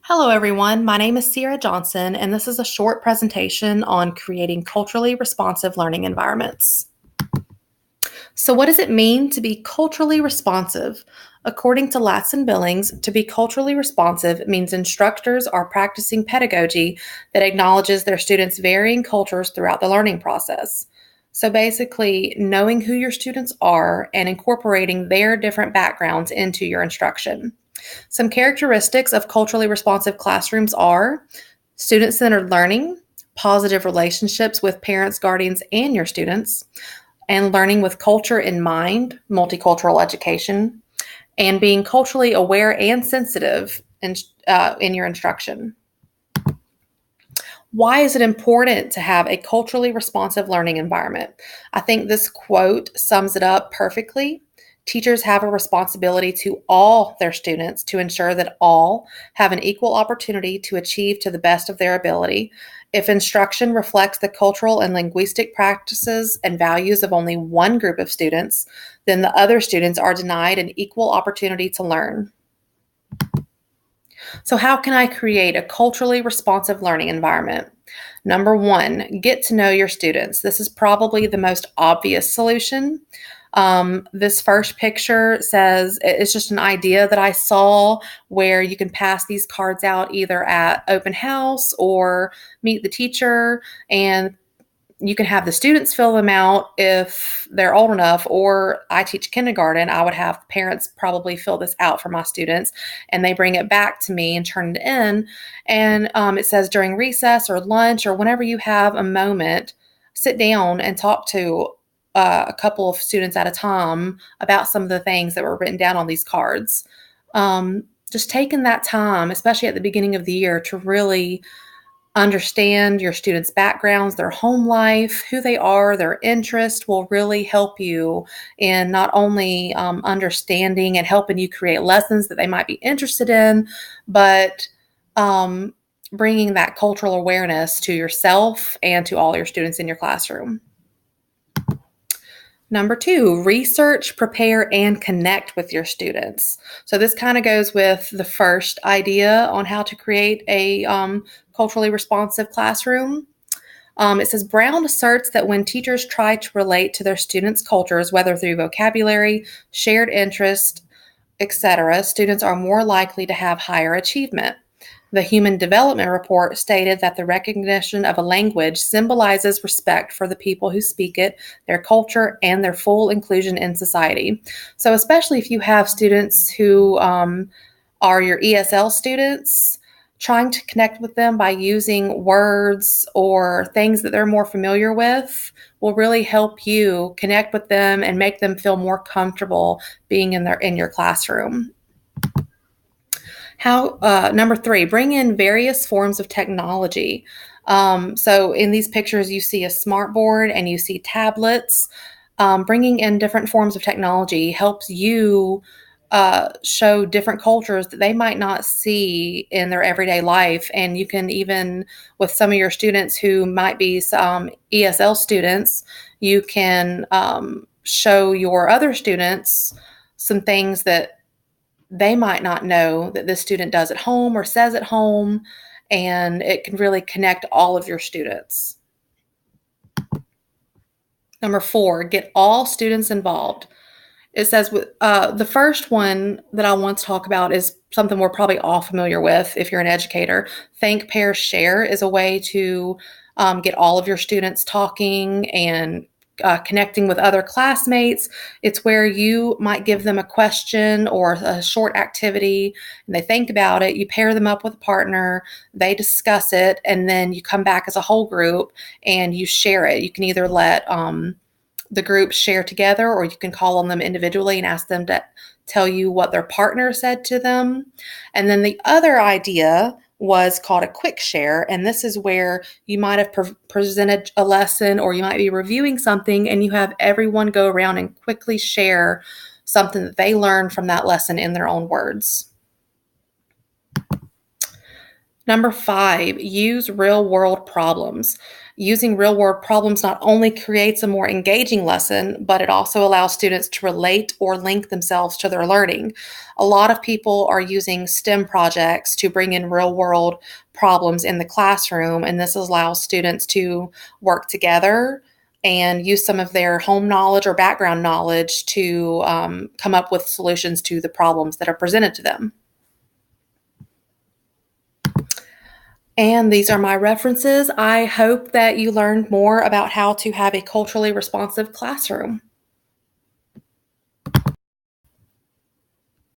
Hello, everyone. My name is Sierra Johnson, and this is a short presentation on creating culturally responsive learning environments. So, what does it mean to be culturally responsive? According to Latson Billings, to be culturally responsive means instructors are practicing pedagogy that acknowledges their students' varying cultures throughout the learning process. So, basically, knowing who your students are and incorporating their different backgrounds into your instruction. Some characteristics of culturally responsive classrooms are student centered learning, positive relationships with parents, guardians, and your students, and learning with culture in mind, multicultural education, and being culturally aware and sensitive in your instruction. Why is it important to have a culturally responsive learning environment? I think this quote sums it up perfectly. Teachers have a responsibility to all their students to ensure that all have an equal opportunity to achieve to the best of their ability. If instruction reflects the cultural and linguistic practices and values of only one group of students, then the other students are denied an equal opportunity to learn. So, how can I create a culturally responsive learning environment? Number one, get to know your students. This is probably the most obvious solution. This first picture says it's just an idea that I saw where you can pass these cards out either at open house or meet the teacher, and you can have the students fill them out if they're old enough, or I teach kindergarten. I would have parents probably fill this out for my students and they bring it back to me and turn it in. And it says during recess or lunch or whenever you have a moment, sit down and talk to a couple of students at a time about some of the things that were written down on these cards. Just taking that time, especially at the beginning of the year, to really understand your students' backgrounds, their home life, who they are, their interest will really help you in not only understanding and helping you create lessons that they might be interested in, but um, bringing that cultural awareness to yourself and to all your students in your classroom. Number two, research, prepare, and connect with your students. So this kind of goes with the first idea on how to create a culturally responsive classroom. It says Brown asserts that when teachers try to relate to their students' cultures, whether through vocabulary, shared interest, etc., students are more likely to have higher achievement. The Human Development Report stated that the recognition of a language symbolizes respect for the people who speak it, their culture, and their full inclusion in society. So, especially if you have students who are your ESL students, trying to connect with them by using words or things that they're more familiar with will really help you connect with them and make them feel more comfortable being in your classroom. Number three, bring in various forms of technology. So in these pictures, you see a smart board and you see tablets. Bringing in different forms of technology helps you show different cultures that they might not see in their everyday life. And you can even, with some of your students who might be some ESL students, you can show your other students some things that they might not know that this student does at home or says at home, and it can really connect all of your students. Number four, get all students involved. It says the first one that I want to talk about is something we're probably all familiar with if you're an educator. Think, pair, share is a way to get all of your students talking and connecting with other classmates. It's where you might give them a question or a short activity and they think about it. You pair them up with a partner, they discuss it, and then you come back as a whole group and you share it. You can either let the group share together, or you can call on them individually and ask them to tell you what their partner said to them. And then the other idea was called a quick share. And this is where you might have presented a lesson or you might be reviewing something and you have everyone go around and quickly share something that they learned from that lesson in their own words. Number 5, use real-world problems. Using real-world problems not only creates a more engaging lesson, but it also allows students to relate or link themselves to their learning. A lot of people are using STEM projects to bring in real-world problems in the classroom, and this allows students to work together and use some of their home knowledge or background knowledge to come up with solutions to the problems that are presented to them. And these are my references. I hope that you learned more about how to have a culturally responsive classroom.